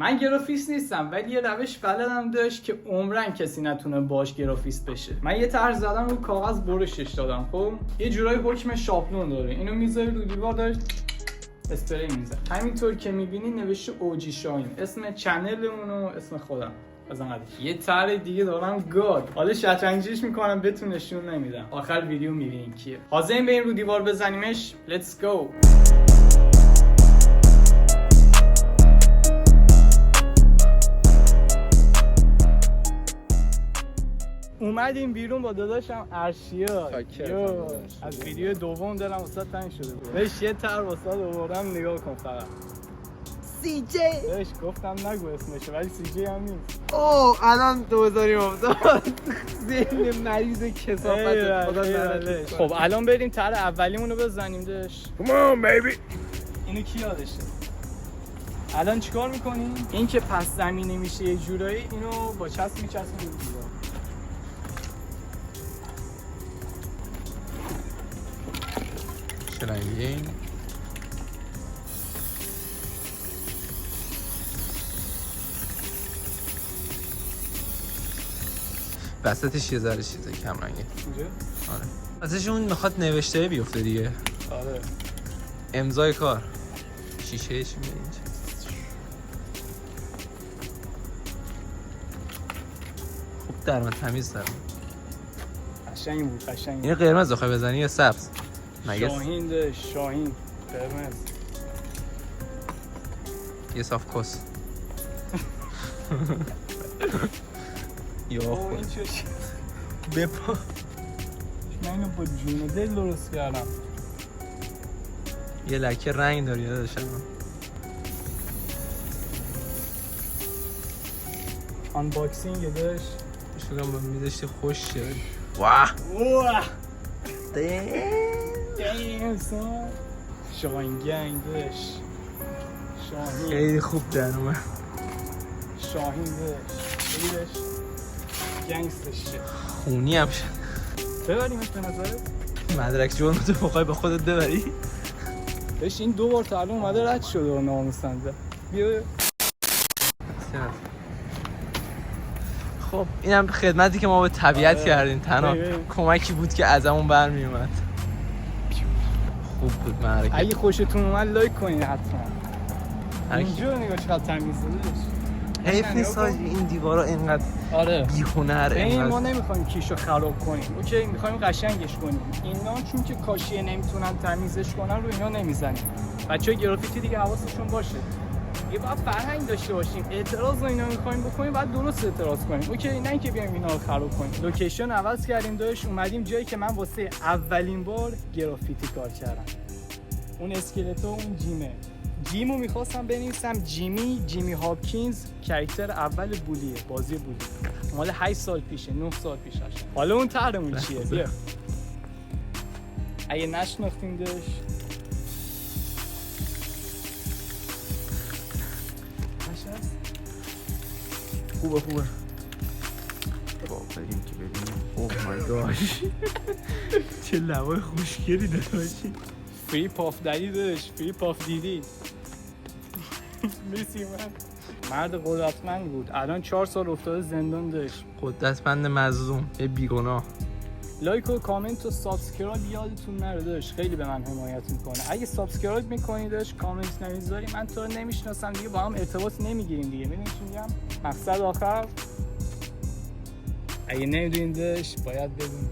من گرافیست نیستم ولی یه روش بلدم داشت که عمرن کسی نتونه باش گرافیست بشه. من یه طرح زدم رو کاغذ برشش دادم. خب یه جورایی حکم شابلون داره. اینو میذاری رو دیوار داشت اسپری میزنه. همینطور که میبینی نوشته اوجی شاهین، اسم چنلمون و اسم خودم. یه طرح دیگه دارم گاد. حالا شطرنجیش میکنم بهتون نشون نمیدم. آخر ویدیو میبینین کیه. حاضرین بریم رو دیوار بزنیمش؟ Let's go. اومدیم بیرون با داداشم ارشیا. از ویدیو دوم دلم واسه تنگ شده بود. بهش یه طرح واسه آوردم نگاه کن فقط. سی جی. بهش گفتم نگو اسمشه ولی سی جی هم نیست. اوه الان 2017 ذهن مریض کثافت خدا لعنتش. خب الان بریم طرح اولیمون رو بزنیم داش. Come on baby. اینو کی یادشه؟ الان چیکار میکنیم؟ این که پس زمینی میشه یه جورایی اینو با چسب میچسبیم رو دیوار. چه رنگیه؟ وسطش یه ذره چیزه کم رنگه. اینجا؟ آره. واسه اون میخواد نوشته بیفته دیگه. آره. امضای کار. شیشه چی میاد اینجا؟ خوب در من تمیز دارم. قشنگ بود قشنگ. اینو قرمز بخوای بزنی یا سبز؟ شاهین ده شاهین قرمز. یه صاف کس. یا اوه این چه بپا. من اینو با جون دل درست کردم. یه لکه رنگ داری داداشم. آنباکسینگ داش. شدم با میذاشتی خوش شه. واه. واه. دیم سان. شاهین گنگ داش. شاهین. خیلی خوب در اومد. شاهین داش. بگیرش. گنگستش شه. خونی هم شد. ببریمش به نظرت؟ مدرک جرم تو بخوای به خودت ببری؟ بهش این دو بار تا الان اومده رد شده و ناموسنده. بیا. خب اینم خدمتی که ما به طبیعت کردیم تنها کمکی بود که ازمون برمی اومد. خوب بود معرکه. اگه خوشتون اومد لایک کنین حتما. اینجا نگاه چقدر تمیز دادش. حیف نیست این دیوارا اینقدر آره بی‌هنر. این ما نمیخوایم کیشو خراب کنیم. اوکی میخوایم قشنگش کنیم. اینا چون که کاشیه نمیتونن تمیزش کنن رو اینا نمیزنیم. بچه‌ها گرافیتی دیگه حواسشون باشه. یه باید فرهنگ داشته باشیم. اعتراض رو اینا میخوایم بکنیم بعد درست اعتراض کنیم. اوکی نه اینکه بیایم اینا رو خراب کنیم. لوکیشن عوض کردیم داش اومدیم جایی که من واسه اولین بار گرافیتی کار کردم. اون اسکلتو اون جیمه. جیمو میخواستم بنویسم جیمی هاپکینز کاراکتر اول بولیه بازی بولی مال 8 سال پیشه 9 سال پیش هست. حالا اون طرحمون چیه؟ بیا اگه نشناختیمش خوبه بریم که ببینیم. اوه مای گاش چه لبای خوشگلی داشتی. فری پاف دری داشت. فری پاف دیدی میسی من مرد قدرتمند بود. الان 4 سال افتاده زندان داشت. قدرتمند مظلوم یه بیگناه. لایک و کامنت و سابسکرایب یادتون نره داشت. خیلی به من حمایت میکنه. اگه سابسکرایب میکنی داشت کامنت نمیذاری من تو رو نمیشناسم دیگه با هم ارتباط نمیگیریم دیگه. میدونی چی میگم؟ مقصد آخر اگه نمیدونین داشت باید بدون